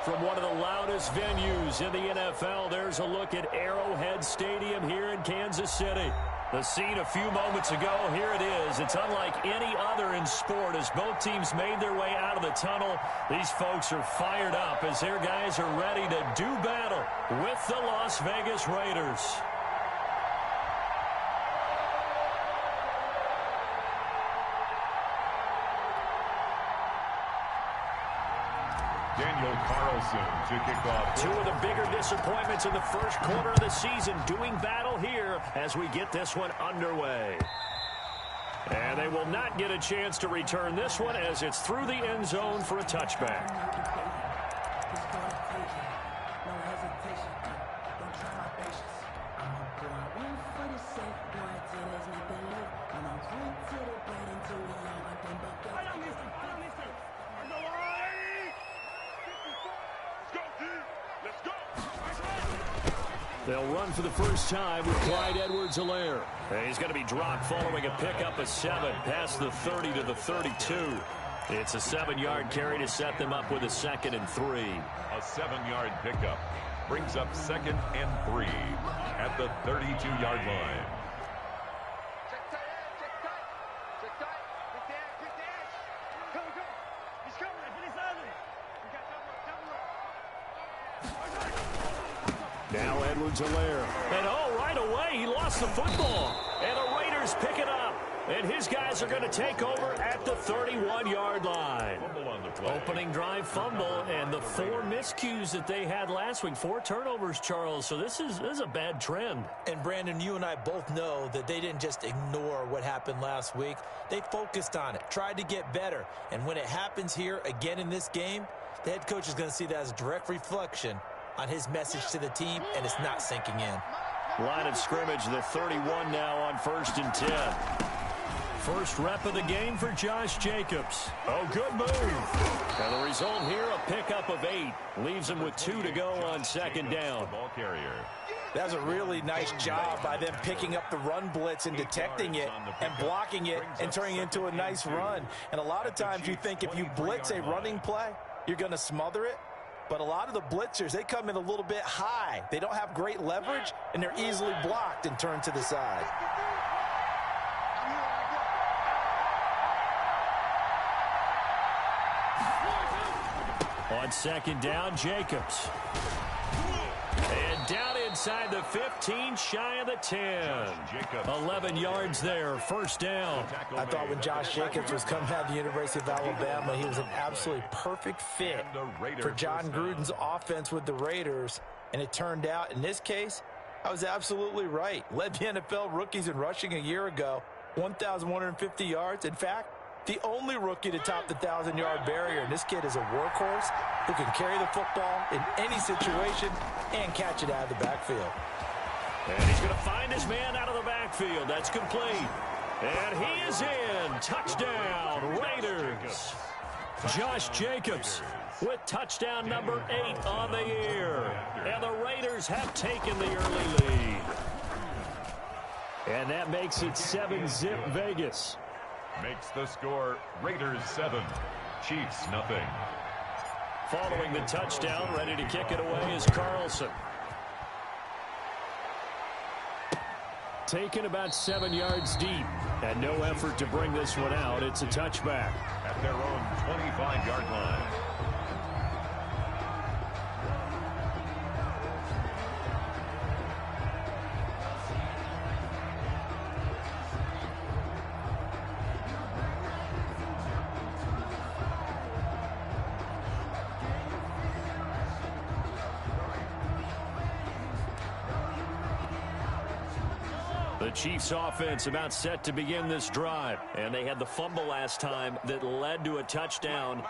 From one of the loudest venues in the NFL, there's a look at Arrowhead Stadium here in Kansas City. The scene a few moments ago, here it is. It's unlike any other in sport as both teams made their way out of the tunnel. These folks are fired up as their guys are ready to do battle with the Las Vegas Raiders. Daniel Carlson to kick off. Two of the bigger disappointments in the first quarter of the season doing battle here as we get this one underway. And they will not get a chance to return this one as it's through the end zone for a touchback. They'll run for the first time with Clyde Edwards-Helaire. He's going to be dropped following a pickup of 7 past the 30 to the 32. It's a 7-yard carry to set them up with a 2nd and 3. A 7-yard pickup brings up 2nd and 3 at the 32-yard line. Now Edwards-Helaire. And right away, he lost the football. And the Raiders pick it up. And his guys are going to take over at the 31-yard line. Opening drive fumble and the 4 miscues that they had last week. 4 turnovers, Charles. So this is a bad trend. And, Brandon, you and I both know that they didn't just ignore what happened last week. They focused on it, tried to get better. And when it happens here again in this game, the head coach is going to see that as a direct reflection on his message to the team, and it's not sinking in. Line of scrimmage, the 31 now on 1st and 10. First rep of the game for Josh Jacobs. Oh, good move. And the result here, a pickup of 8. Leaves him with 2 to go on 2nd down. Ball carrier. That was a really nice job by them picking up the run blitz and detecting it and blocking it and turning it into a nice run. And a lot of times you think if you blitz a running play, you're going to smother it. But a lot of the blitzers, they come in a little bit high. They don't have great leverage, and they're easily blocked and turned to the side. On 2nd down, Jacobs. And down inside the 15, shy of the 10. 11 yards there, 1st down. I thought when Josh Jacobs was coming out of the University of Alabama, he was an absolutely perfect fit for John Gruden's offense with the Raiders. And it turned out, in this case, I was absolutely right. Led the NFL rookies in rushing a year ago, 1,150 yards. In fact, the only rookie to top the 1,000-yard barrier. And this kid is a workhorse who can carry the football in any situation and catch it out of the backfield. And he's going to find his man out of the backfield. That's complete. And he is in. Touchdown, Raiders. Josh Jacobs with touchdown number 8 on the year. And the Raiders have taken the early lead. And that makes it 7-zip Vegas. Makes the score Raiders 7, Chiefs nothing. Following the touchdown, ready to kick it away is Carlson. Taken about 7 yards deep. And no effort to bring this one out. It's a touchback. At their own 25-yard line. The Chiefs offense about set to begin this drive. And they had the fumble last time that led to a touchdown.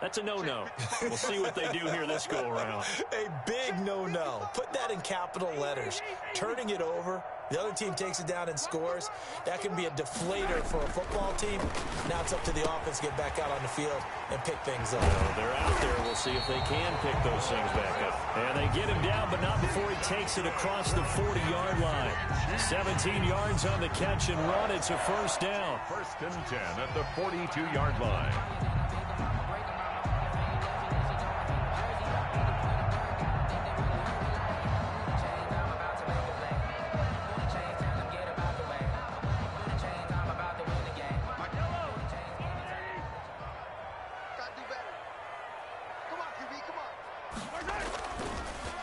That's a no-no. We'll see what they do here this go-around. A big no-no. Put that in capital letters. Turning it over, the other team takes it down and scores. That can be a deflator for a football team. Now it's up to the offense to get back out on the field and pick things up. Well, they're out there. We'll see if they can pick those things back up. And they get him down, but not before he takes it across the 40-yard line. 17 yards on the catch and run. It's a 1st down. 1st and 10 at the 42-yard line.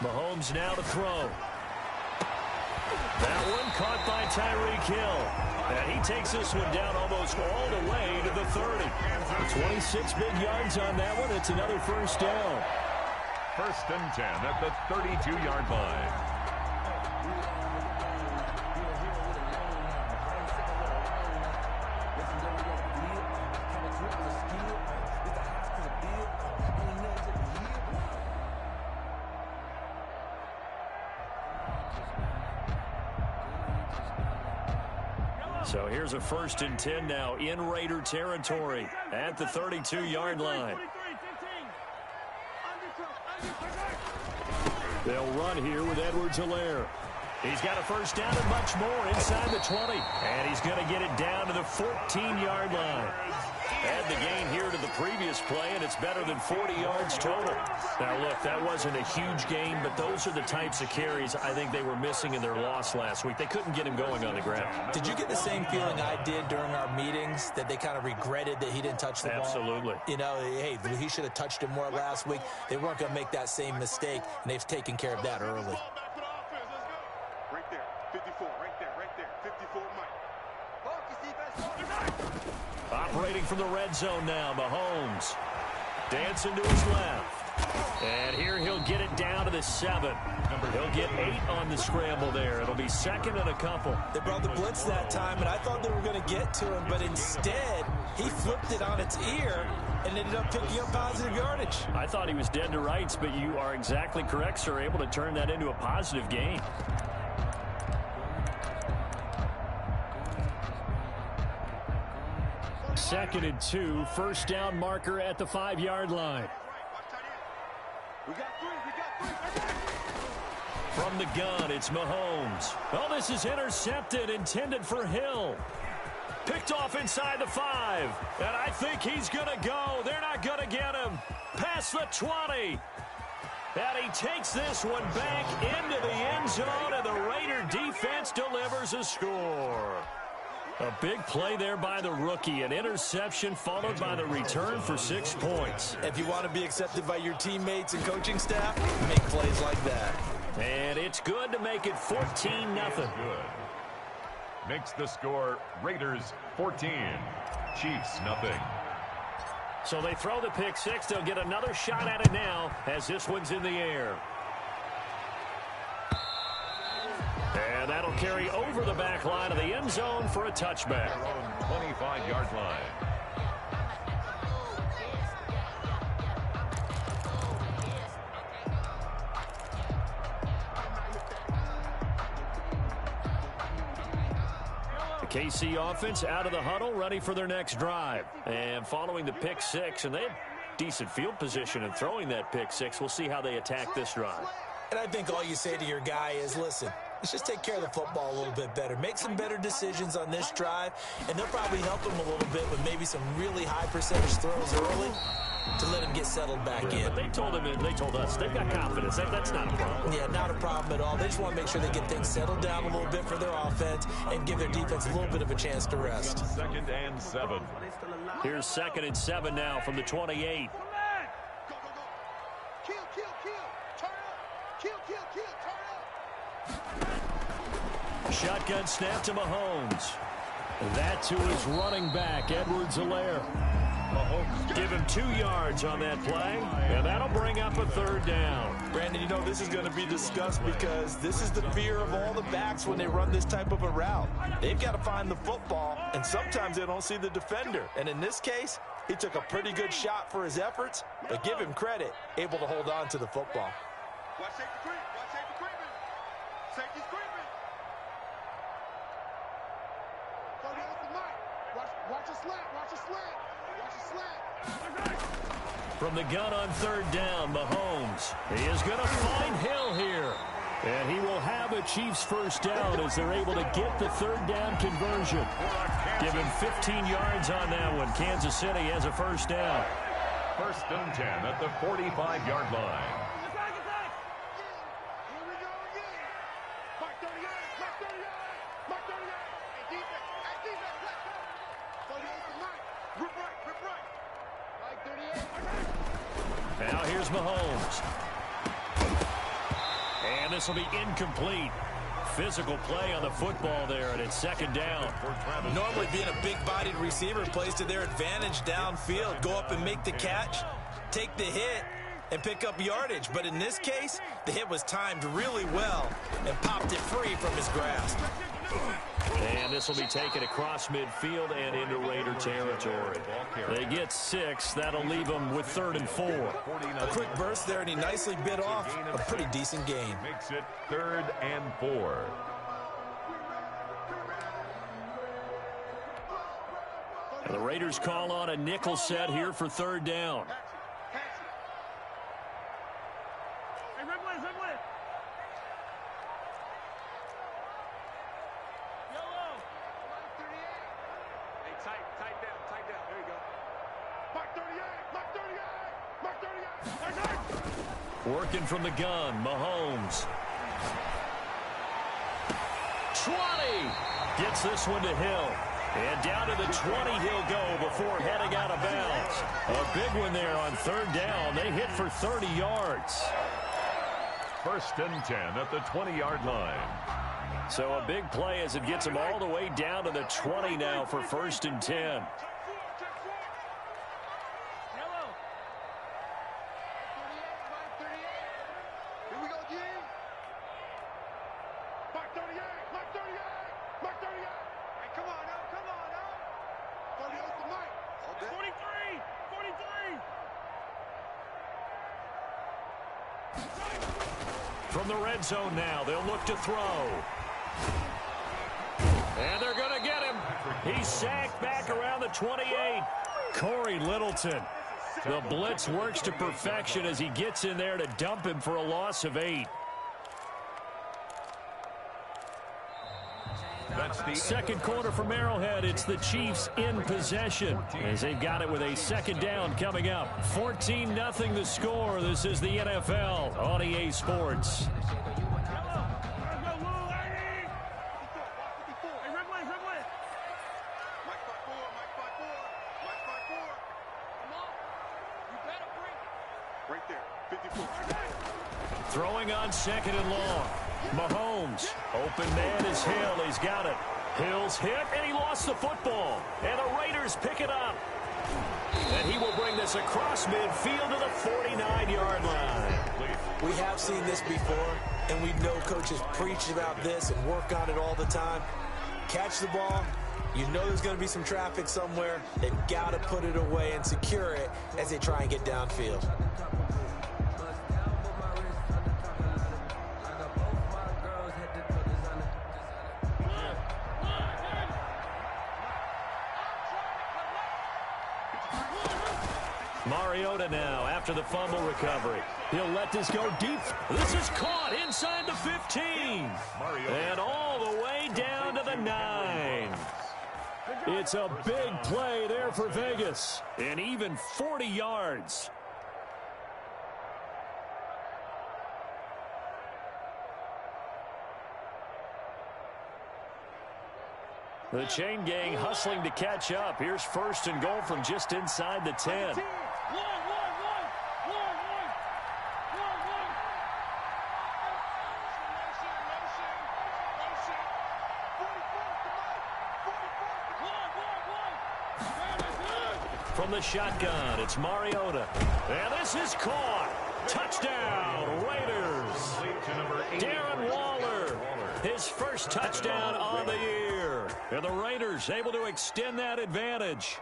Mahomes now to throw. That one caught by Tyreek Hill. And he takes this one down almost all the way to the 30. 26 big yards on that one. It's another first down. First and 10 at the 32-yard line. So here's a first and 10 now in Raider territory at the 32-yard line. They'll run here with Edwards-Helaire. He's got a first down and much more inside the 20. And he's going to get it down to the 14-yard line. Add the gain here to the previous play, and it's better than 40 yards total. Now, look, that wasn't a huge gain, but those are the types of carries I think they were missing in their loss last week. They couldn't get him going on the ground. Did you get the same feeling I did during our meetings, that they kind of regretted that he didn't touch the ball? Absolutely. You know, hey, he should have touched it more last week. They weren't going to make that same mistake, and they've taken care of that early. Right there, 54, right there, 54, Mike. Operating from the red zone now, Mahomes. Dancing to his left. And here he'll get it down to the 7. He'll get 8 on the scramble there. It'll be second and a couple. They brought the blitz that time, and I thought they were going to get to him, but instead he flipped it on its ear and ended up picking up positive yardage. I thought he was dead to rights, but you are exactly correct, sir. Able to turn that into a positive gain. Second and 2, first down marker at the 5-yard line. We got three. From the gun, it's Mahomes. Oh, this is intercepted, intended for Hill. Picked off inside the 5. And I think he's going to go. They're not going to get him. Past the 20. And he takes this one back into the end zone, and the Raider defense delivers a score. A big play there by the rookie. An interception followed by the return for 6 points. If you want to be accepted by your teammates and coaching staff, make plays like that. And it's good to make it 14-0. Good. Makes the score Raiders 14, Chiefs nothing. So they throw the pick 6. They'll get another shot at it now as this one's in the air. And that'll carry over the back line of the end zone for a touchback. 25-yard line. The KC offense out of the huddle, ready for their next drive. And following the pick 6, and they had decent field position in throwing that pick 6. We'll see how they attack this drive. And I think all you say to your guy is, listen, let's just take care of the football a little bit better. Make some better decisions on this drive, and they'll probably help him a little bit with maybe some really high percentage throws early to let him get settled back in. But they told us they've got confidence. That's not a problem. Yeah, not a problem at all. They just want to make sure they get things settled down a little bit for their offense and give their defense a little bit of a chance to rest. Second and 7. Here's second and 7 now from the 28. Shotgun snap to Mahomes. That to his running back, Edwards-Helaire. Mahomes give him 2 yards on that play, and that'll bring up a third down. Brandon, you know this is going to be discussed because this is the fear of all the backs when they run this type of a route. They've got to find the football, and sometimes they don't see the defender. And in this case, he took a pretty good shot for his efforts, but give him credit, able to hold on to the football. Watch safety creep. Watch safety creeping. Safety's creeping. Watch a slant. Watch a slant. Watch a slant. From the gun on third down, Mahomes. He is going to find Hill here. And he will have a Chiefs first down as they're able to get the third down conversion. Give him 15 yards on that one. Kansas City has a first down. First and 10 at the 45-yard line. Now here's Mahomes. And this will be incomplete. Physical play on the football there, and it's second down. Normally being a big-bodied receiver plays to their advantage downfield. Go up and make the catch, take the hit, and pick up yardage. But in this case, the hit was timed really well and popped it free from his grasp. And this will be taken across midfield and into Raider territory. They get 6. That'll leave them with 3rd and 4. A quick burst there, and he nicely bit off a pretty decent gain. Makes it 3rd and 4. The Raiders call on a nickel set here for 3rd down. Working from the gun, Mahomes. 20. Gets this one to Hill. And down to the 20 he'll go before heading out of bounds. A big one there on 3rd down. They hit for 30 yards. 1st and 10 at the 20-yard line. So a big play as it gets them all the way down to the 20 now for 1st and 10. From the red zone now, they'll look to throw. And they're going to get him. He's sacked back around the 28. Corey Littleton. The blitz works to perfection as he gets in there to dump him for a loss of 8. Second quarter from Arrowhead. It's the Chiefs in possession as they've got it with a 2nd down coming up. 14-0 the score. This is the NFL on EA Sports. Throwing on 2nd and long. Mahomes. Open man is Hill. He's got it. Hill's hit, and he lost the football. And the Raiders pick it up. And he will bring this across midfield to the 49-yard line. We have seen this before, and we know coaches preach about this and work on it all the time. Catch the ball. You know there's going to be some traffic somewhere. They've got to put it away and secure it as they try and get downfield. Mariota now after the fumble recovery. He'll let this go deep. This is caught inside the 15. And all the way down to the 9. It's a big play there for Vegas. And even 40 yards. The chain gang hustling to catch up. Here's 1st and goal from just inside the 10. From the shotgun, it's Mariota. And this is caught. Touchdown, Raiders. Darren Waller, his first touchdown on the year. And the Raiders able to extend that advantage.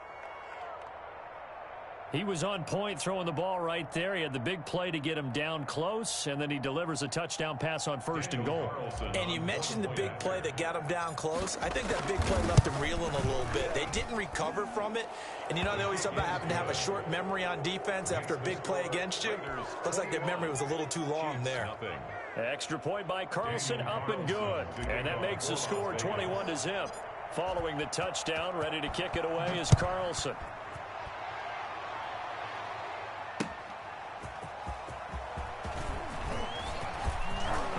He was on point throwing the ball right there. He had the big play to get him down close, and then he delivers a touchdown pass on 1st and goal. And you mentioned the big play that got him down close. I think that big play left him reeling a little bit. They didn't recover from it. And you know they always talk about having to have a short memory on defense after a big play against you. Looks like their memory was a little too long there. Extra point by Carlson, up and good. And that makes the score 21-0. Following the touchdown, ready to kick it away is Carlson.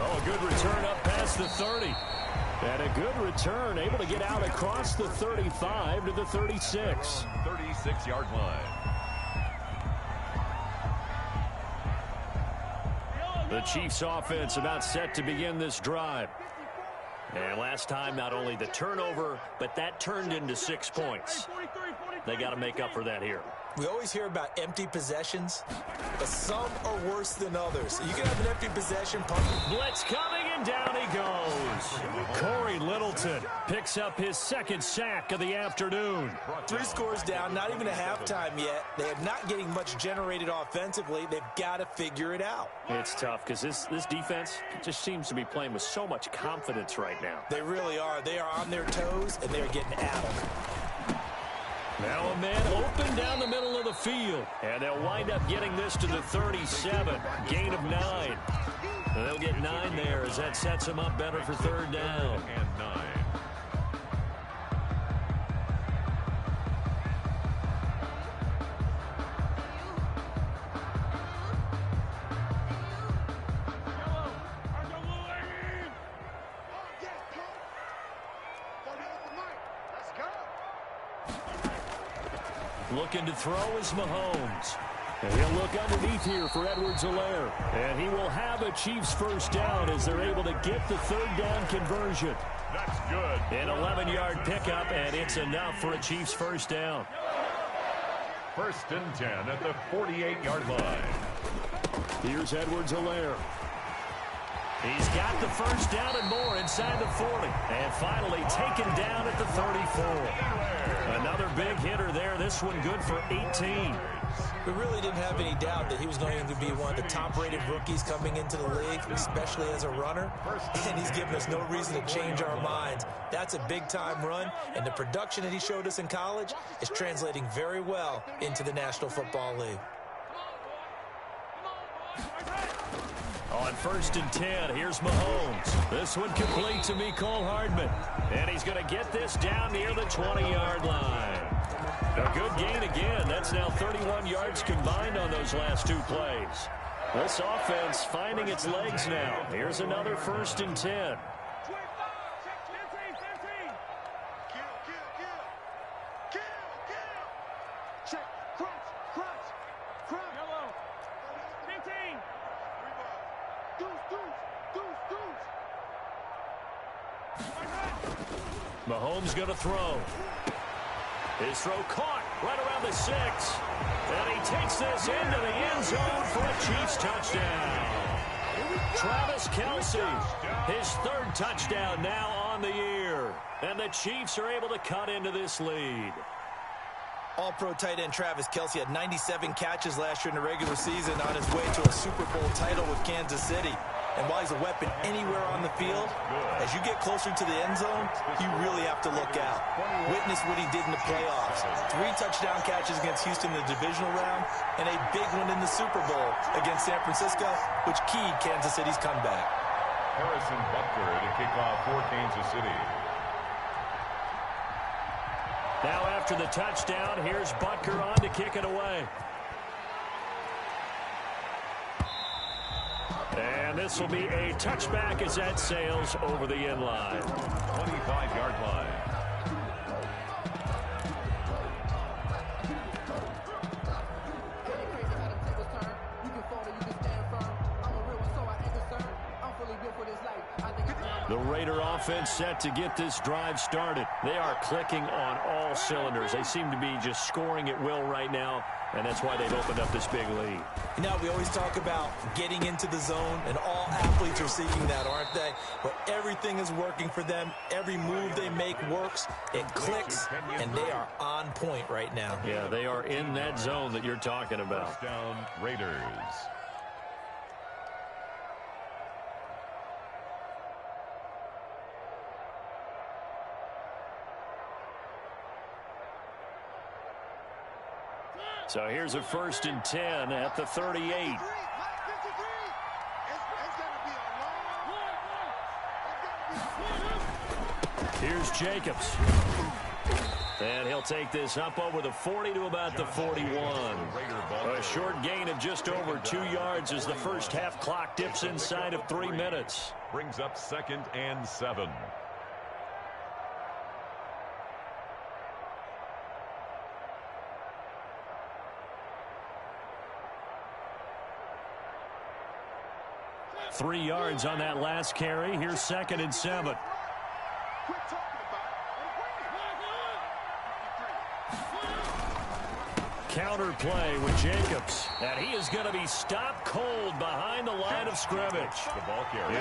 Oh, a good return up past the 30. And a good return, able to get out across the 35 to the 36. 36-yard line. The Chiefs offense about set to begin this drive. And last time, not only the turnover, but that turned into 6 points. They got to make up for that here. We always hear about empty possessions, but some are worse than others. You can have an empty possession. Blitz coming, and down he goes. Corey Littleton picks up his second sack of the afternoon. 3 scores down, not even a halftime yet. They are not getting much generated offensively. They've got to figure it out. It's tough because this defense just seems to be playing with so much confidence right now. They really are. They are on their toes, and they're getting at them. Now a man open down the middle of the field. And they'll wind up getting this to the 37. Gain of 9. And they'll get 9 there as that sets them up better for third down. And 9. Looking to throw is Mahomes. And he'll look underneath here for Edwards-Helaire. And he will have a Chiefs first down as they're able to get the third down conversion. That's good. An 11-yard pickup, and it's enough for a Chiefs first down. 1st and 10 at the 48-yard line. Here's Edwards-Helaire. He's got the first down and more inside the 40. And finally taken down at the 34. Another big hitter there. This one good for 18. We really didn't have any doubt that he was going to be one of the top-rated rookies coming into the league, especially as a runner. And he's given us no reason to change our minds. That's a big-time run, and the production that he showed us in college is translating very well into the National Football League. On 1st and 10, here's Mahomes. This one complete to Mecole Hardman. And he's going to get this down near the 20-yard line. A good gain again. That's now 31 yards combined on those last 2 plays. This offense finding its legs now. Here's another 1st and 10. Mahomes going to throw. His throw caught right around the 6. And he takes this into the end zone for a Chiefs touchdown. Travis Kelce, his 3rd touchdown now on the year. And the Chiefs are able to cut into this lead. All-pro tight end Travis Kelce had 97 catches last year in the regular season on his way to a Super Bowl title with Kansas City. And while he's a weapon anywhere on the field, as you get closer to the end zone, you really have to look out. Witness what he did in the playoffs. 3 touchdown catches against Houston in the divisional round, and a big one in the Super Bowl against San Francisco, which keyed Kansas City's comeback. Harrison Butker to kick off for Kansas City. Now after the touchdown, here's Butker on to kick it away. And this will be a touchback as that sails over the end line. 25-yard line. The Raider offense set to get this drive started. They are clicking on all cylinders. They seem to be just scoring at will right now, and that's why they've opened up this big lead. You know, we always talk about getting into the zone, and all athletes are seeking that, aren't they? But everything is working for them. Every move they make works. It clicks, and they are on point right now. Yeah, they are in that zone that you're talking about. First down, Raiders. So here's a 1st and 10 at the 38. Here's Jacobs. And he'll take this up over the 40 to about the 41. A short gain of just over 2 yards as the first half clock dips inside of 3 minutes. Brings up 2nd and 7. 3 yards on that last carry. Here's 2nd and 7. Counter play with Jacobs. And he is going to be stopped cold behind the line of scrimmage.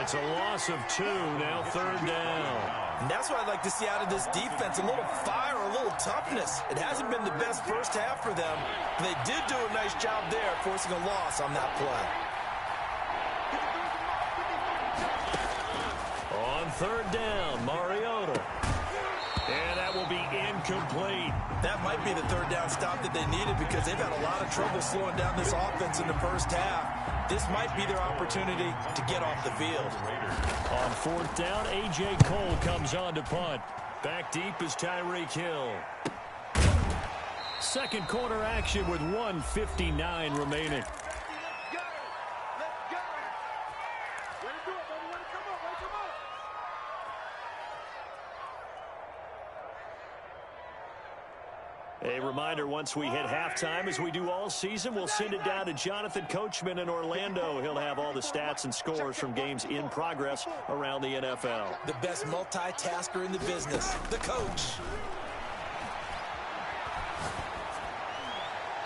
It's a loss of 2, now 3rd down. And that's what I'd like to see out of this defense, a little fire, a little toughness. It hasn't been the best first half for them. But they did do a nice job there, forcing a loss on that play. On 3rd down, Mariota. And that will be incomplete. That might be the 3rd down stop that they needed because they've had a lot of trouble slowing down this offense in the first half. This might be their opportunity to get off the field. On 4th down, A.J. Cole comes on to punt. Back deep is Tyreek Hill. Second quarter action with 1:59 remaining. A reminder, once we hit halftime, as we do all season, we'll send it down to Jonathan Coachman in Orlando. He'll have all the stats and scores from games in progress around the NFL. The best multitasker in the business, the coach.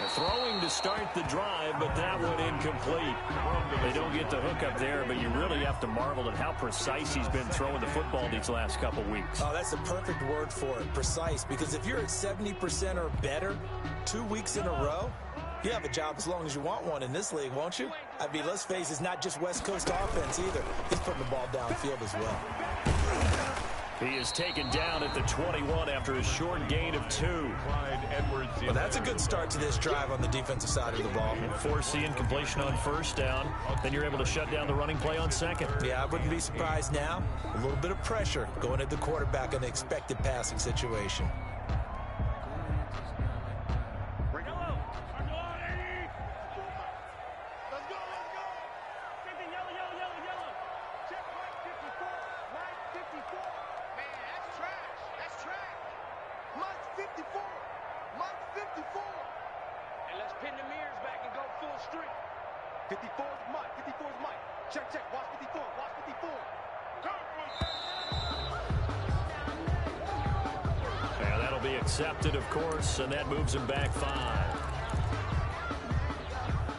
Throwing to start the drive, but that one incomplete. They don't get the hook up there, but you really have to marvel at how precise he's been throwing the football these last couple weeks. Oh, that's the perfect word for it, precise, because if you're at 70% or better 2 weeks in a row, you have a job as long as you want one in this league, won't you? I mean, let's face it, it's not just West Coast offense either. He's putting the ball downfield as well. He is taken down at the 21 after a short gain of 2. Well, that's a good start to this drive on the defensive side of the ball. Force the incompletion on 1st down. Then you're able to shut down the running play on 2nd. Yeah, I wouldn't be surprised now. A little bit of pressure going at the quarterback in an expected passing situation. Accepted, of course, and that moves him back 5.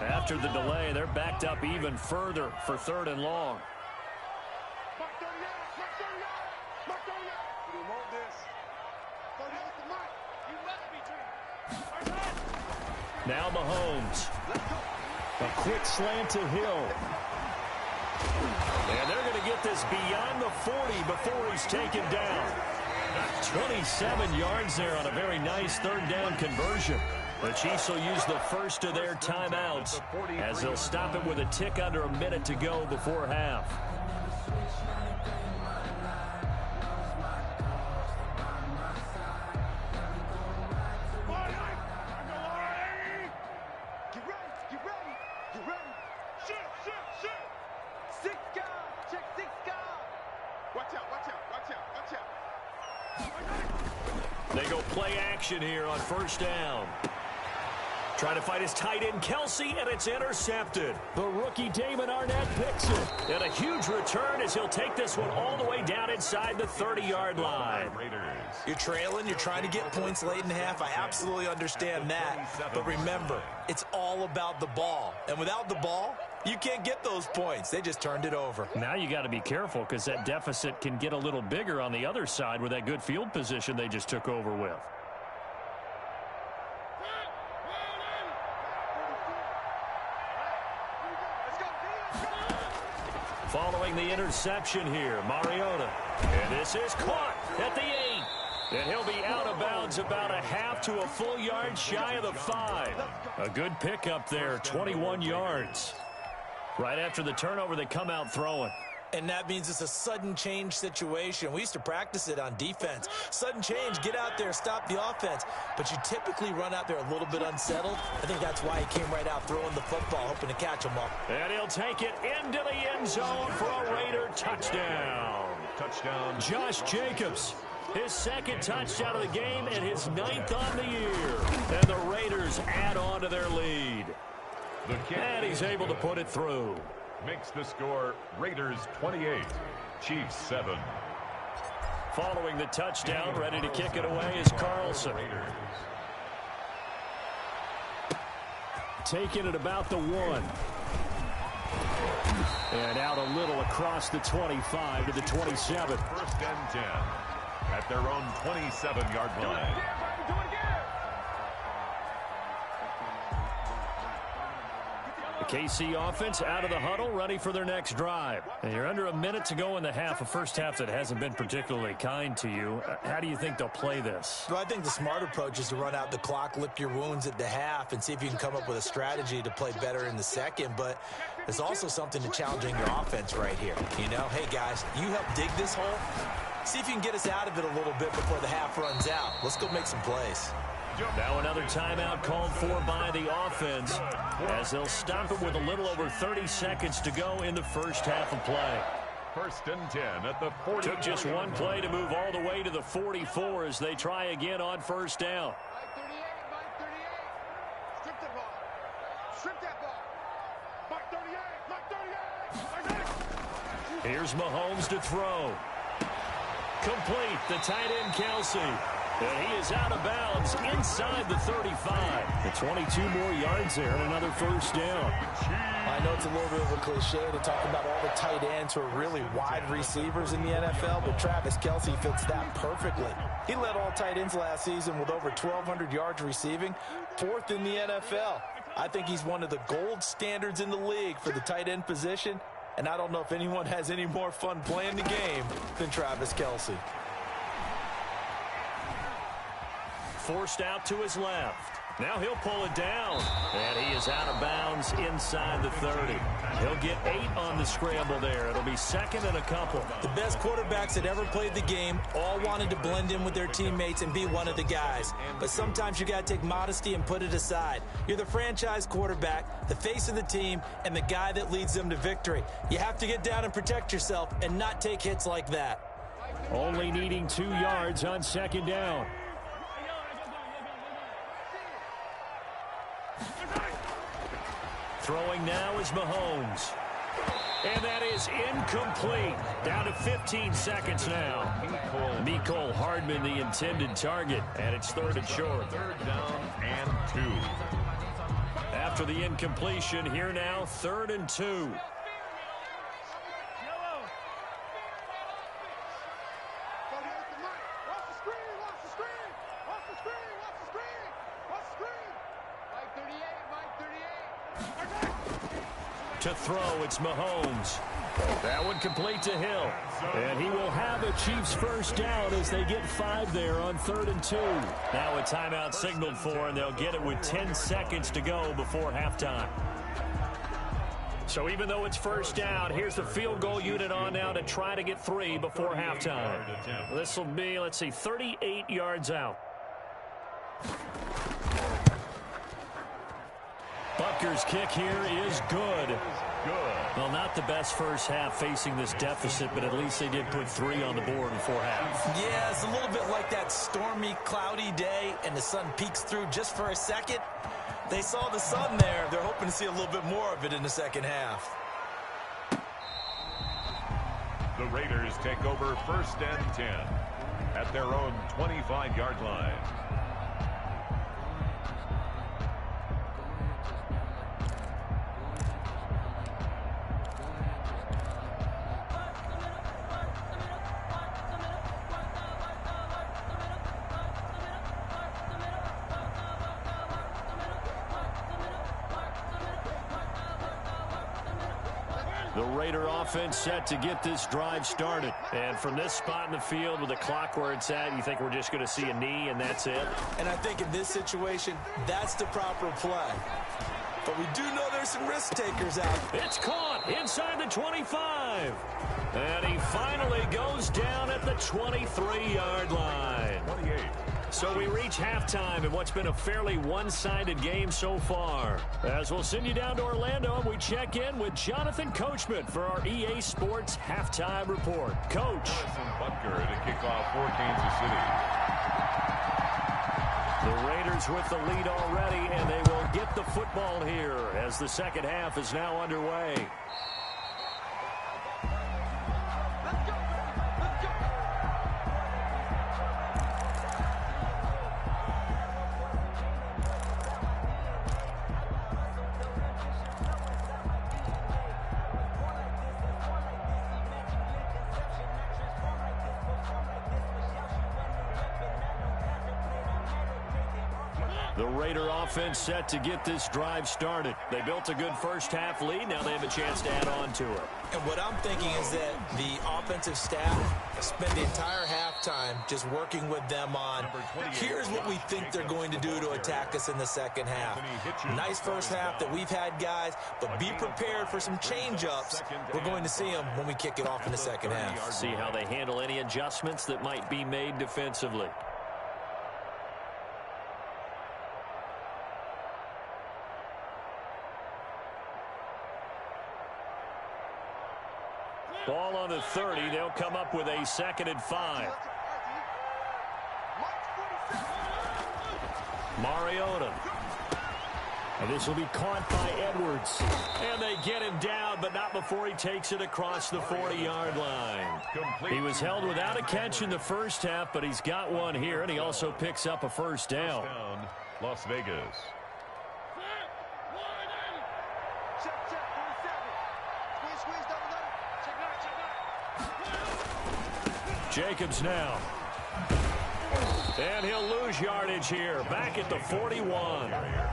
After the delay, they're backed up even further for 3rd and long. Now Mahomes. A quick slant to Hill. And they're going to get this beyond the 40 before he's taken down. 27 yards there on a very nice 3rd down conversion. The Chiefs will use the first of their timeouts as they'll stop it with a tick under a minute to go before half. They go play action here on 1st down. Trying to fight his tight end, Kelsey, and it's intercepted. The rookie Damon Arnett picks it. And a huge return as he'll take this one all the way down inside the 30-yard line. You're trailing, you're trying to get points late in the half. I absolutely understand that. But remember, it's all about the ball. And without the ball, you can't get those points. They just turned it over. Now you got to be careful because that deficit can get a little bigger on the other side with that good field position they just took over with. Following the interception here, Mariota. And this is caught at the 8. And he'll be out of bounds about a half to a full yard shy of the 5. A good pickup there, 21 yards. Right after the turnover, they come out throwing. And that means it's a sudden change situation. We used to practice it on defense. Sudden change, get out there, stop the offense. But you typically run out there a little bit unsettled. I think that's why he came right out throwing the football, hoping to catch him up. And he'll take it into the end zone for a Raider touchdown. Touchdown. Josh Jacobs, his 2nd touchdown of the game and his 9th on the year. And the Raiders add on to their lead. And he's able to put it through. makes the score Raiders 28, Chiefs 7. Following the touchdown, ready to kick it away is Carlson. Taking it about the 1. And out a little across the 25 to the 27. First and 10 at their own 27-yard line. The KC offense out of the huddle, ready for their next drive. And you're under a minute to go in the half, a first half that hasn't been particularly kind to you. How do you think they'll play this? Well, I think the smart approach is to run out the clock, lick your wounds at the half, and see if you can come up with a strategy to play better in the second. But there's also something to challenging your offense right here. You know, hey, guys, you help dig this hole. See if you can get us out of it a little bit before the half runs out. Let's go make some plays. Now another timeout called for by the offense as they'll stop it with a little over 30 seconds to go in the first half of play. First and 10 at the 40. Took just one play to move all the way to the 44 as they try again on first down. Strip that ball. Strip that ball. Mike 38. Mike 38. Here's Mahomes to throw. Complete. The tight end, Kelce. And he is out of bounds inside the 35. The 22 more yards there and another first down. I know it's a little bit of a cliche to talk about all the tight ends who are really wide receivers in the NFL, but Travis Kelce fits that perfectly. He led all tight ends last season with over 1,200 yards receiving, 4th in the NFL. I think he's one of the gold standards in the league for the tight end position, and I don't know if anyone has any more fun playing the game than Travis Kelce. Forced out to his left. Now he'll pull it down. And he is out of bounds inside the 30. He'll get 8 on the scramble there. It'll be second and a couple. The best quarterbacks that ever played the game all wanted to blend in with their teammates and be one of the guys. But sometimes you got to take modesty and put it aside. You're the franchise quarterback, the face of the team, and the guy that leads them to victory. You have to get down and protect yourself and not take hits like that. Only needing 2 yards on second down. Throwing now is Mahomes. And that is incomplete. Down to 15 seconds now. Mecole Hardman, the intended target. And it's third and short. Third down and 2. After the incompletion, here now, 3rd and 2. To throw, it's Mahomes. That one complete to Hill. And he will have a Chiefs first down as they get 5 there on 3rd and 2. Now a timeout signaled for, and they'll get it with 10 seconds to go before halftime. So even though it's first down, here's the field goal unit on now to try to get 3 before halftime. This will be, let's see, 38 yards out. Butker's kick here is good. Well, not the best first half facing this deficit, but at least they did put 3 on the board before half. Yeah, it's a little bit like that stormy, cloudy day, and the sun peeks through just for a second. They saw the sun there. They're hoping to see a little bit more of it in the second half. The Raiders take over first and 10 at their own 25-yard line. The Raider offense set to get this drive started. And from this spot in the field with the clock where it's at, you think we're just going to see a knee and that's it? And I think in this situation, that's the proper play. But we do know there's some risk takers out. It's caught inside the 25. And he finally goes down at the 23-yard line. 28. So we reach halftime in what's been a fairly one-sided game so far. As we'll send you down to Orlando, and we check in with Jonathan Coachman for our EA Sports Halftime Report. Coach. Butker to kick off for Kansas City. The Raiders with the lead already, and they will get the football here as the second half is now underway. The Raider offense set to get this drive started. They built a good first-half lead. Now they have a chance to add on to it. And what I'm thinking is that the offensive staff spent the entire halftime just working with them on, here's what we think they're going to do to attack us in the second half. Nice first half that we've had, guys, but be prepared for some change-ups. We're going to see them when we kick it off in the second half. See how they handle any adjustments that might be made defensively. Ball on the 30. They'll come up with a 2nd and 5. Mariota. And this will be caught by Edwards. And they get him down, but not before he takes it across the 40-yard line. He was held without a catch in the first half, but he's got one here, and he also picks up a first down. Las Vegas. Jacobs now. And he'll lose yardage here. Back at the 41.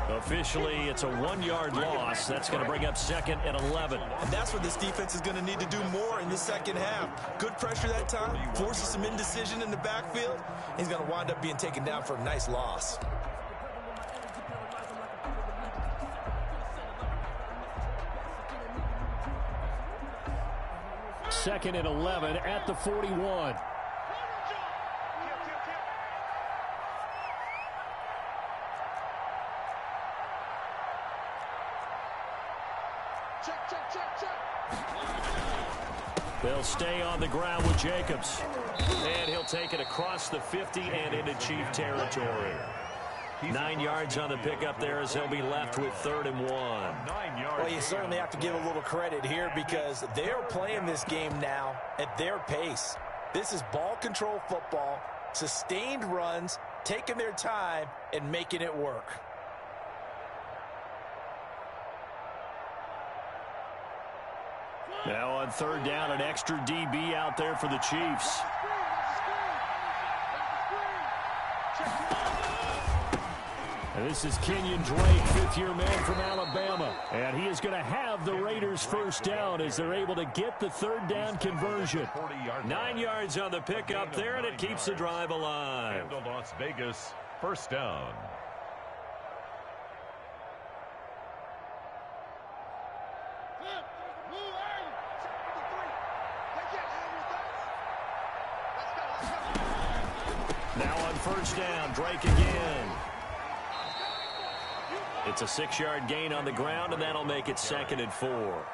Officially, it's a 1-yard loss. That's going to bring up 2nd and 11. And that's what this defense is going to need to do more in the second half. Good pressure that time. Forces some indecision in the backfield. He's going to wind up being taken down for a nice loss. Second and 11 at the 41. They'll stay on the ground with Jacobs. And he'll take it across the 50 and into Chief territory. 9 yards on the pickup there as he'll be left with 3rd and 1. Well, you certainly have to give a little credit here because they're playing this game now at their pace. This is ball control football, sustained runs, taking their time, and making it work. Now on 3rd down, an extra DB out there for the Chiefs. And this is Kenyon Drake, 5th-year man from Alabama. And he is going to have the Raiders first down as they're able to get the 3rd down conversion. 9 yards on the pickup there, and it keeps the drive alive. Las Vegas, first down. Now on 1st down, Drake again. It's a 6-yard gain on the ground, and that'll make it 2nd and 4.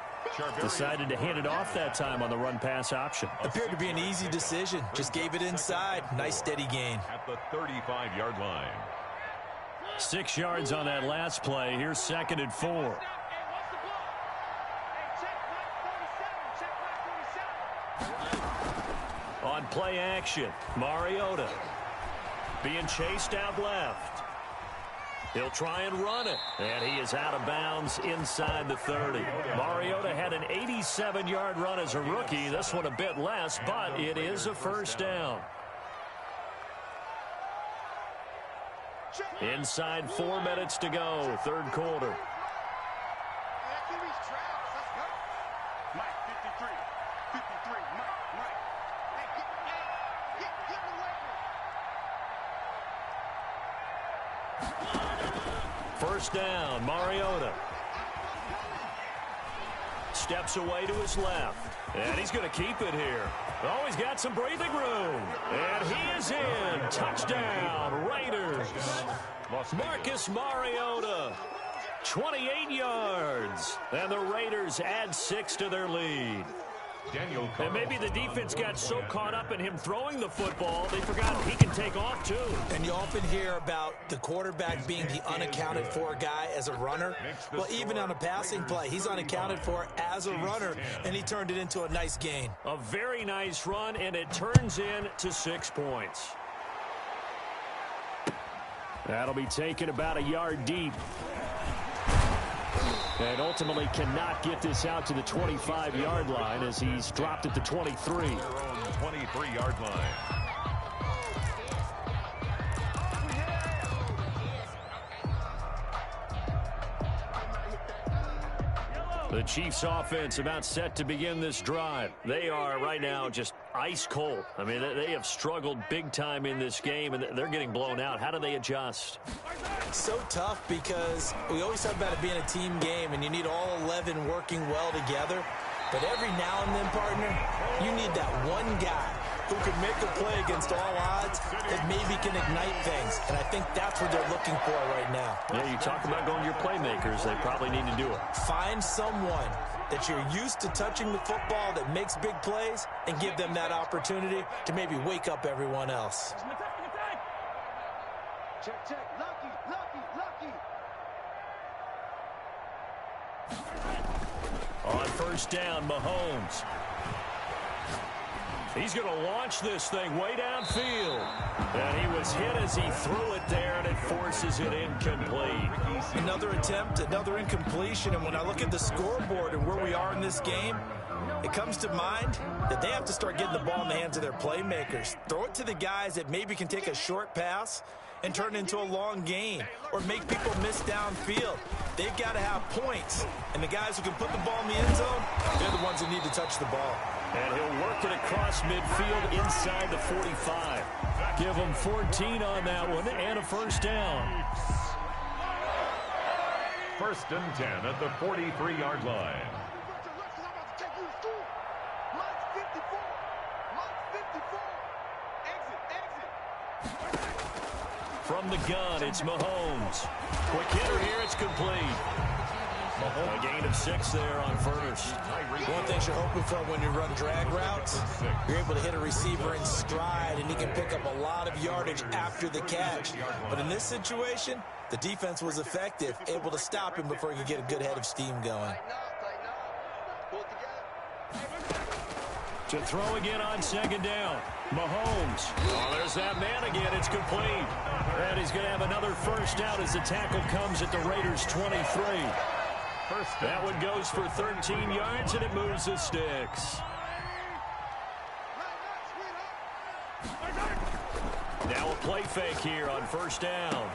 Decided to hand it off that time on the run-pass option. Appeared to be an easy decision. Just gave it inside. Nice steady gain. At the 35-yard line. 6 yards on that last play. Here's 2nd and 4. On play action, Mariota being chased out left. He'll try and run it, and he is out of bounds inside the 30. Mariota had an 87-yard run as a rookie. This one a bit less, but it is a first down. Inside 4 minutes to go, 3rd quarter. First down, Mariota. Steps away to his left. And he's going to keep it here. Oh, he's got some breathing room. And he is in. Touchdown, Raiders. Marcus Mariota, 28 yards. And the Raiders add 6 to their lead. And maybe the defense got so caught up in him throwing the football, they forgot he can take off too. And you often hear about the quarterback being the unaccounted for guy as a runner. Well, even on a passing play, he's unaccounted for as a runner, and he turned it into a nice gain. A very nice run, and it turns into 6 points. That'll be taken about a yard deep. And ultimately cannot get this out to the 25-yard line as he's dropped at the 23. 23-yard line. The Chiefs offense about set to begin this drive. They are right now just ice cold. I mean, they have struggled big time in this game, and they're getting blown out. How do they adjust? So tough because we always talk about it being a team game, and you need all 11 working well together. But every now and then, partner, you need that one guy who can make a play against all odds that maybe can ignite things. And I think that's what they're looking for right now. Yeah, you talk about going to your playmakers. They probably need to do it. Find someone that you're used to touching the football that makes big plays and give them that opportunity to maybe wake up everyone else. Check, check. Lucky, lucky, lucky. On first down, Mahomes. He's going to launch this thing way downfield. And he was hit as he threw it there, and it forces it incomplete. Another attempt, another incompletion. And when I look at the scoreboard and where we are in this game, it comes to mind that they have to start getting the ball in the hands of their playmakers. Throw it to the guys that maybe can take a short pass and turn it into a long gain or make people miss downfield. They've got to have points. And the guys who can put the ball in the end zone, they're the ones that need to touch the ball. And he'll work it across midfield inside the 45. Give him 14 on that one and a first down. First and 10 at the 43-yard line. From the gun, it's Mahomes. Quick hitter here, it's complete. A gain of 6 there on first. One thing you're hoping for when you run drag routes, you're able to hit a receiver in stride, and he can pick up a lot of yardage after the catch. But in this situation, the defense was effective, able to stop him before he could get a good head of steam going. To throw again on second down. Mahomes. Oh, there's that man again. It's complete. And he's going to have another first down as the tackle comes at the Raiders' 23. That one goes for 13 yards, and it moves the sticks. Now a play fake here on first down.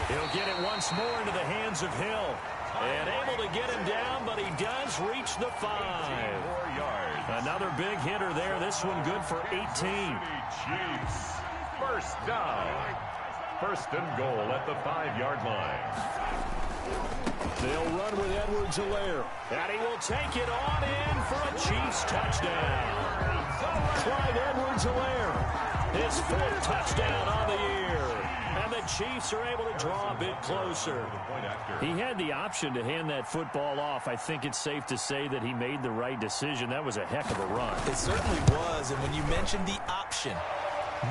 He'll get it once more into the hands of Hill. And able to get him down, but he does reach the 5. Another big hitter there. This one good for 18. Chiefs. First down. First and goal at the 5-yard line. They'll run with Edwards-Helaire. And he will take it on in for a Chiefs touchdown. Clyde Edwards-Helaire, his 4th touchdown on the year. And the Chiefs are able to draw a bit closer. He had the option to hand that football off. I think it's safe to say that he made the right decision. That was a heck of a run. It certainly was. And when you mentioned the option,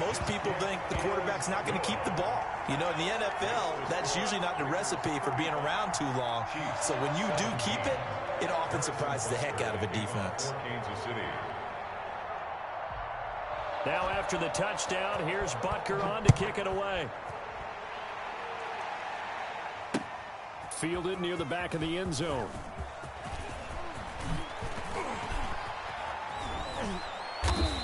most people think the quarterback's not going to keep the ball. You know, in the NFL, that's usually not the recipe for being around too long. So when you do keep it, it often surprises the heck out of a defense. Kansas City. Now after the touchdown, here's Butker on to kick it away. Fielded near the back of the end zone.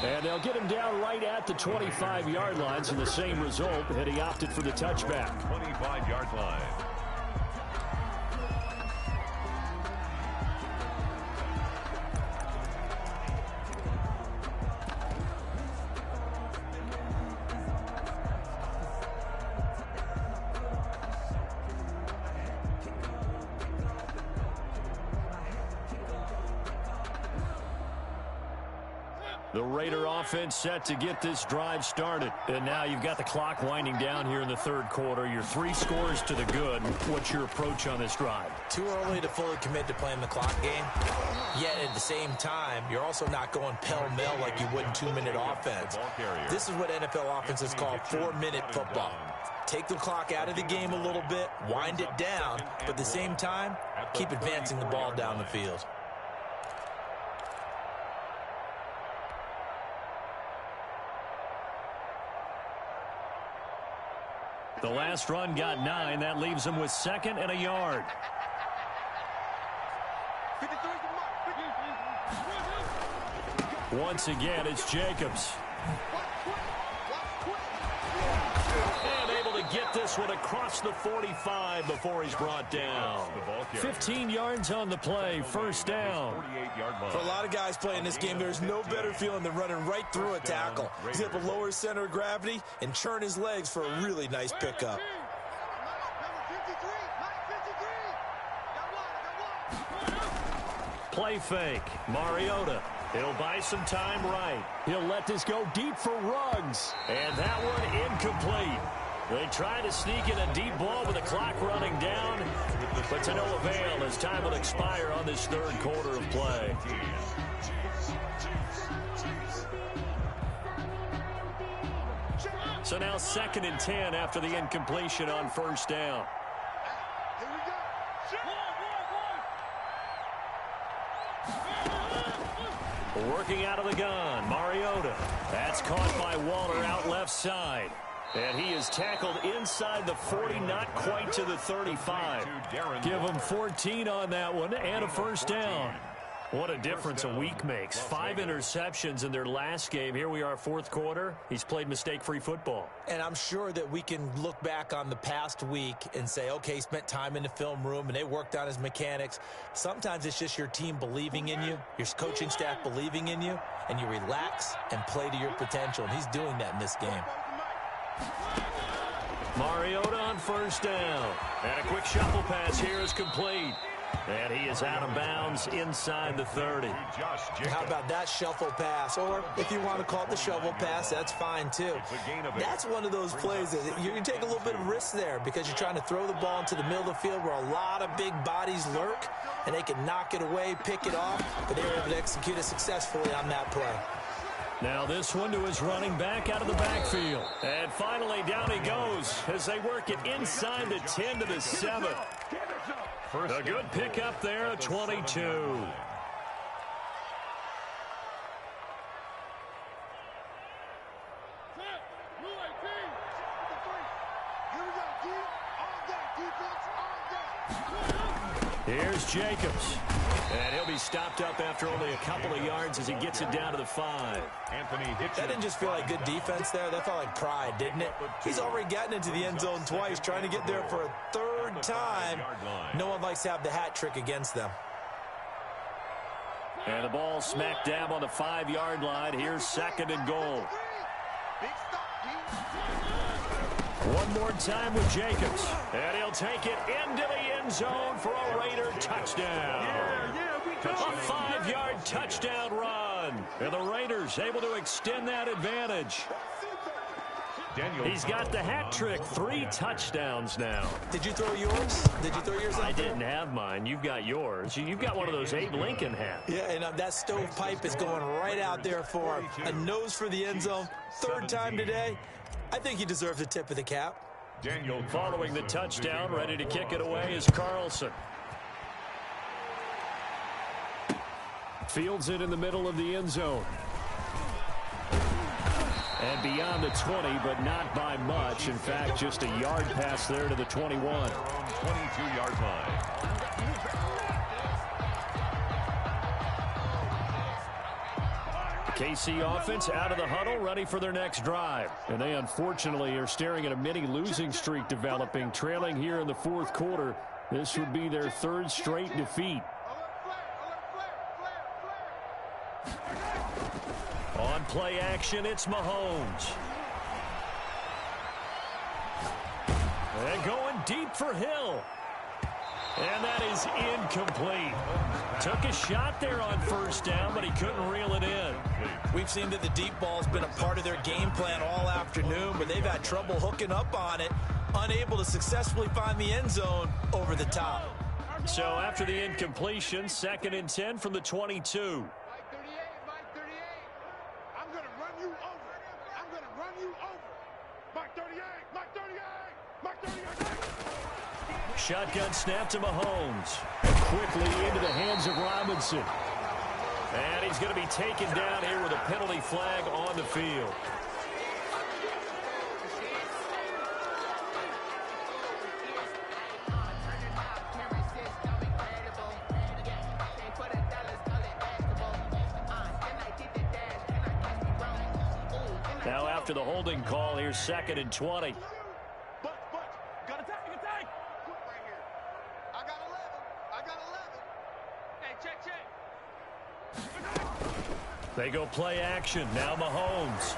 And they'll get him down right at the 25-yard line, so the same result had he opted for the touchback. 25-yard line. The Raider offense set to get this drive started. And now you've got the clock winding down here in the third quarter. Your 3 scores to the good. What's your approach on this drive? Too early to fully commit to playing the clock game. Yet at the same time, you're also not going pell-mell like you would in 2-minute offense. This is what NFL offenses call 4-minute football. Take the clock out of the game a little bit, wind it down, but at the same time, keep advancing the ball down the field. The last run got 9. That leaves them with 2nd and a yard. Once again, it's Jacobs. And able to get this one across the 45 before he's brought down. 15 yards on the play, first down. For a lot of guys playing this game, there's no better feeling than running right through a tackle. He's able to lower his center of gravity and churn his legs for a really nice pickup. Play fake. Mariota. He'll buy some time right. He'll let this go deep for Ruggs. And that one incomplete. They try to sneak in a deep ball with the clock running down, but to no avail as time will expire on this third quarter of play. So now 2nd and 10 after the incompletion on first down. Working out of the gun, Mariota. That's caught by Waller out left side. And he is tackled inside the 40, not quite to the 35. Give him 14 on that one and a first down. What a difference a week makes. 5 interceptions in their last game. Here we are, fourth quarter. He's played mistake-free football. And I'm sure that we can look back on the past week and say, okay, he spent time in the film room and they worked on his mechanics. Sometimes it's just your team believing in you, your coaching staff believing in you, and you relax and play to your potential. And he's doing that in this game. Mariota on first down. And a quick shuffle pass here is complete. And he is out of bounds inside the 30. How about that shuffle pass? Or if you want to call it the shovel pass, that's fine too. That's one of those plays that you can take a little bit of risk there because you're trying to throw the ball into the middle of the field where a lot of big bodies lurk, and they can knock it away, pick it off, but they were able to execute it successfully on that play. Now this one to his running back out of the backfield. And finally down he goes as they work it inside the 10 to the 7. A good pickup there at 22. Here's Jacobs. And he'll be stopped up after only a couple of yards as he gets it down to the 5. That didn't just feel like good defense there. That felt like pride, didn't it? He's already gotten into the end zone twice, trying to get there for a third time. No one likes to have the hat trick against them. And the ball smack dab on the 5-yard line. Here's 2nd and goal. One more time with Jacobs. And he'll take it into the end zone for a Raider touchdown. A 5-yard touchdown run. And the Raiders able to extend that advantage. He's got the hat trick. 3 touchdowns now. Did you throw yours? Did you throw yours out I there? didn't have mine. You've got yours. You've got one of those Abe Lincoln hats. Yeah, and that stovepipe is going right out there for him. A nose for the end zone. 3rd time today. I think he deserves a tip of the cap. Following the touchdown, ready to kick it away is Carlson. Fields it in the middle of the end zone. And beyond the 20, but not by much. In fact, just a yard pass there to the 21. 22-yard line. KC offense out of the huddle, ready for their next drive. And they unfortunately are staring at a mini losing streak developing, trailing here in the 4th quarter. This would be their 3rd straight defeat. On play action, it's Mahomes. And going deep for Hill. And that is incomplete. Took a shot there on first down, but he couldn't reel it in. We've seen that the deep ball's been a part of their game plan all afternoon, but they've had trouble hooking up on it, unable to successfully find the end zone over the top. So after the incompletion, 2nd and 10 from the 22. Mike 38, Mike 38. I'm going to run you over. I'm going to run you over. Mike 38, Mike 38, Mike 38. Shotgun snap to Mahomes. Quickly into the hands of Robinson. And he's going to be taken down here with a penalty flag on the field. Now after the holding call, here's 2nd and 20. They go play action. Now Mahomes.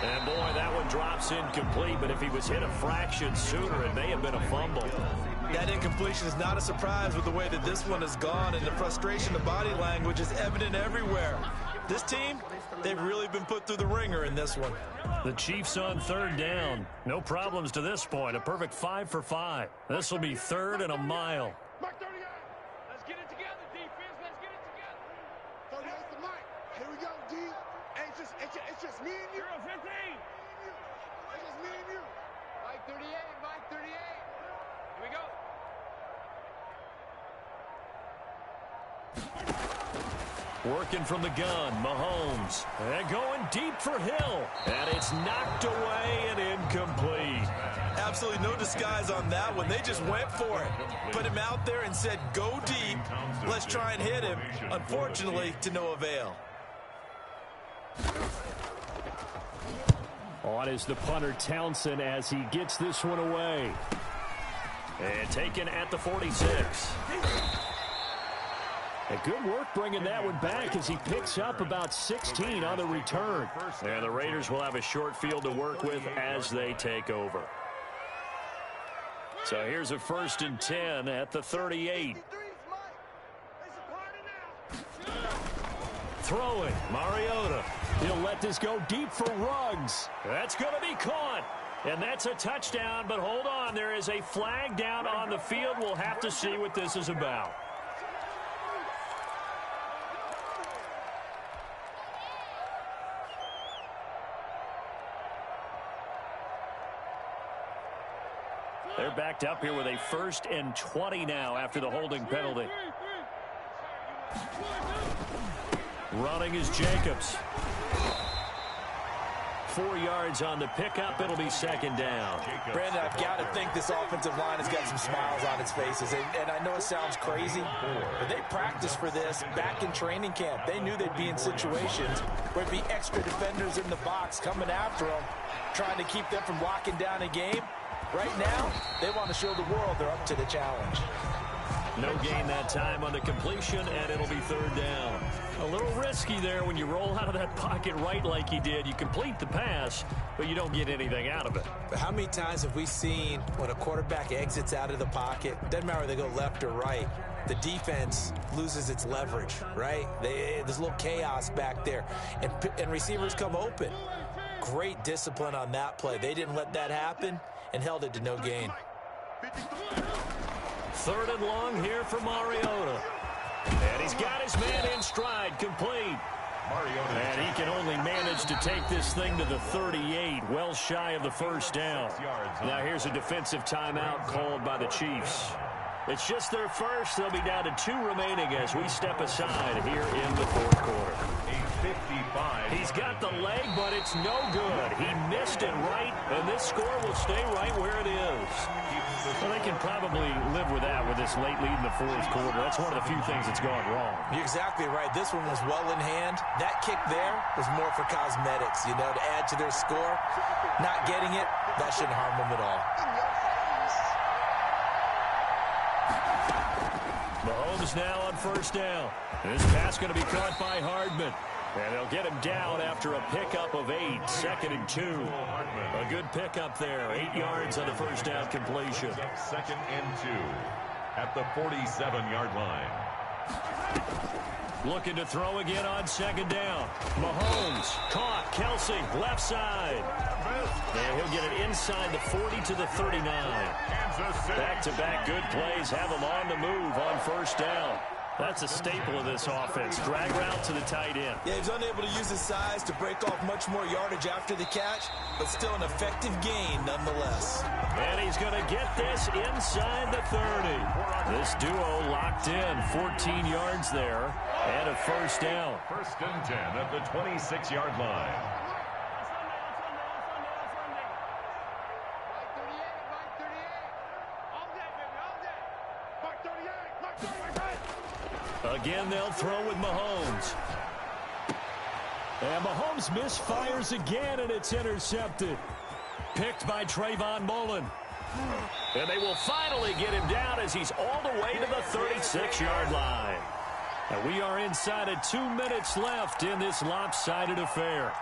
And, boy, that one drops incomplete. But if he was hit a fraction sooner, it may have been a fumble. That incompletion is not a surprise with the way that this one has gone. And the frustration of body language is evident everywhere. This team, they've really been put through the ringer in this one. The Chiefs on third down. No problems to this point. A perfect 5 for 5. This will be third and a mile. Mike 38. Let's get it together, defense. Let's get it together. 38 to Mike. Here we go, D. Hey, it's just me and you. 15. It's just me and you. Mike 38. Mike 38. Here we go. Working from the gun, Mahomes. And going deep for Hill. And it's knocked away and incomplete. Absolutely no disguise on that one. They just went for it. Put him out there and said, go deep. Let's try and hit him. Unfortunately, to no avail. On is the punter, Townsend, as he gets this one away. And taken at the 46. And good work bringing that one back as he picks up about 16 on the return. And the Raiders will have a short field to work with as they take over. So here's a 1st and 10 at the 38. Throwing, Mariota. He'll let this go deep for Ruggs. That's going to be caught. And that's a touchdown, but hold on. There is a flag down on the field. We'll have to see what this is about. They're backed up here with a 1st and 20 now after the holding penalty. Running is Jacobs. 4 yards on the pickup. It'll be 2nd down. Brandon, I've got to think this offensive line has got some smiles on its faces. And I know it sounds crazy, but they practiced for this back in training camp. They knew they'd be in situations where there'd be extra defenders in the box coming after them, trying to keep them from locking down a game. Right now, they want to show the world they're up to the challenge. No gain that time on the completion, and it'll be 3rd down. A little risky there when you roll out of that pocket right like he did. You complete the pass, but you don't get anything out of it. But how many times have we seen when a quarterback exits out of the pocket, doesn't matter whether they go left or right, the defense loses its leverage, right? There's a little chaos back there, and receivers come open. Great discipline on that play. They didn't let that happen and held it to no gain. 3rd and long here for Mariota. And he's got his man in stride, complete. And he can only manage to take this thing to the 38, well shy of the 1st down. Now here's a defensive timeout called by the Chiefs. It's just their first. They'll be down to 2 remaining as we step aside here in the 4th quarter. He's got the leg, but it's no good. He missed it right, and this score will stay right where it is. Well, they can probably live with that with this late lead in the 4th quarter. That's one of the few things that's gone wrong. You're exactly right. This one was well in hand. That kick there was more for cosmetics, to add to their score. Not getting it, that shouldn't harm them at all. Mahomes now on 1st down. This pass going to be caught by Hardman. And they'll get him down after a pickup of 8, 2nd and 2. A good pickup there, 8 yards on the 1st down completion. 2nd and 2 at the 47-yard line. Looking to throw again on 2nd down. Mahomes caught. Kelsey left side. And he'll get it inside the 40 to the 39. Back-to-back good plays have him on the move on 1st down. That's a staple of this offense. Drag route to the tight end. Yeah, he's unable to use his size to break off much more yardage after the catch, but still an effective gain nonetheless. And he's going to get this inside the 30. This duo locked in. 14 yards there and a 1st down. 1st and 10 at the 26-yard line. Again, they'll throw with Mahomes. And Mahomes misfires again, and it's intercepted. Picked by Trayvon Mullen. And they will finally get him down as he's all the way to the 36-yard line. And we are inside of 2 minutes left in this lopsided affair.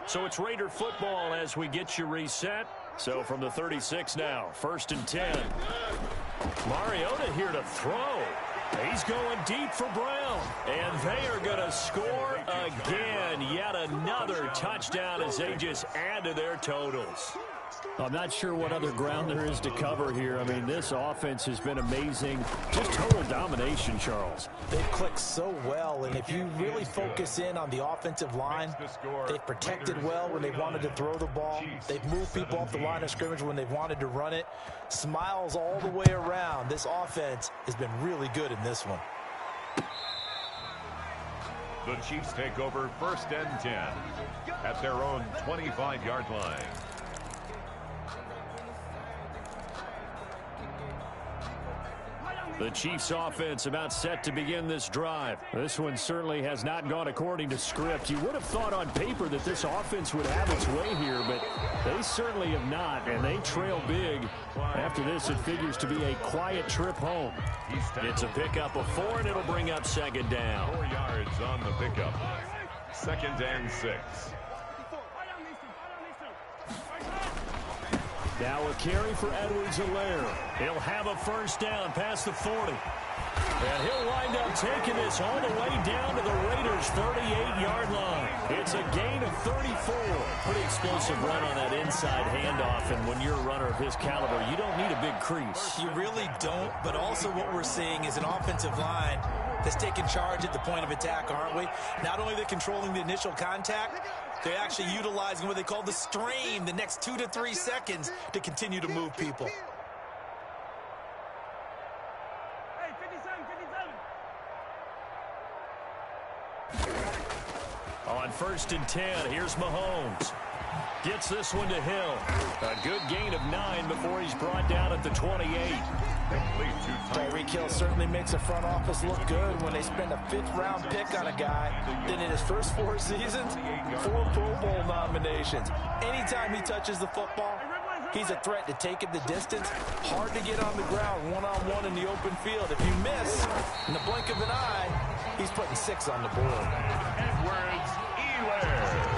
So it's Raider football as we get you reset. So from the 36 now, 1st and 10. Mariota here to throw. He's going deep for Brown. And they are going to score again. Yet another touchdown as they just add to their totals. I'm not sure what other ground there is to cover here. I mean, this offense has been amazing. Just total domination, Charles. They've clicked so well, and if you really focus in on the offensive line, they've protected well when they wanted to throw the ball. They've moved people off the line of scrimmage when they've wanted to run it. Smiles all the way around. This offense has been really good in this one. The Chiefs take over 1st and 10 at their own 25-yard line. The Chiefs offense about set to begin this drive. This one certainly has not gone according to script. You would have thought on paper that this offense would have its way here, but they certainly have not, and they trail big. After this, it figures to be a quiet trip home. It's a pickup of 4, and it'll bring up 2nd down. 4 yards on the pickup. 2nd and 6. Now a carry for Edwards-Helaire. He'll have a 1st down past the 40. And he'll wind up taking this all the way down to the Raiders' 38-yard line. It's a gain of 34. Pretty explosive run on that inside handoff, and when you're a runner of his caliber, you don't need a big crease. You really don't, but also what we're seeing is an offensive line that's taking charge at the point of attack, aren't we? Not only they're controlling the initial contact, they're actually utilizing what they call the strain, the next 2 to 3 seconds, to continue to move people. Hey, 57, 57. On 1st and 10, here's Mahomes. Gets this one to Hill. A good gain of 9 before he's brought down at the 28. Tyreek Hill certainly makes the front office look good when they spend a 5th-round pick on a guy. Then in his first 4 seasons, 4 Pro Bowl nominations. Anytime he touches the football, he's a threat to take it the distance. Hard to get on the ground one-on-one in the open field. If you miss, in the blink of an eye, he's putting 6 on the board. Edwards-Helaire.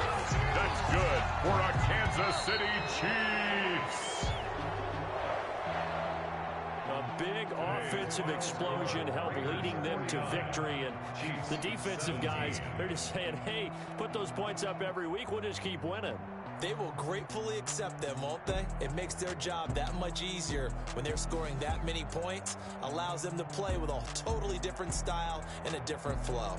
That's good for a Kansas City Chiefs. A big offensive explosion helped leading them to victory. And the defensive guys, they're just saying, hey, put those points up every week. We'll just keep winning. They will gratefully accept them, won't they? It makes their job that much easier when they're scoring that many points. Allows them to play with a totally different style and a different flow.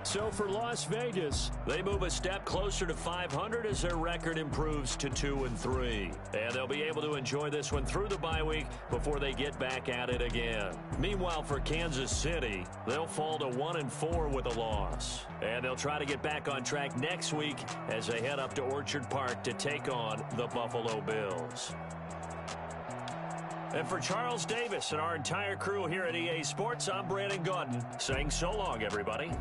So for Las Vegas, they move a step closer to 500 as their record improves to 2-3. And they'll be able to enjoy this one through the bye week before they get back at it again. Meanwhile, for Kansas City, they'll fall to 1-4 with a loss. And they'll try to get back on track next week as they head up to Orchard Park to take on the Buffalo Bills. And for Charles Davis and our entire crew here at EA Sports, I'm Brandon Gaudin saying so long, everybody.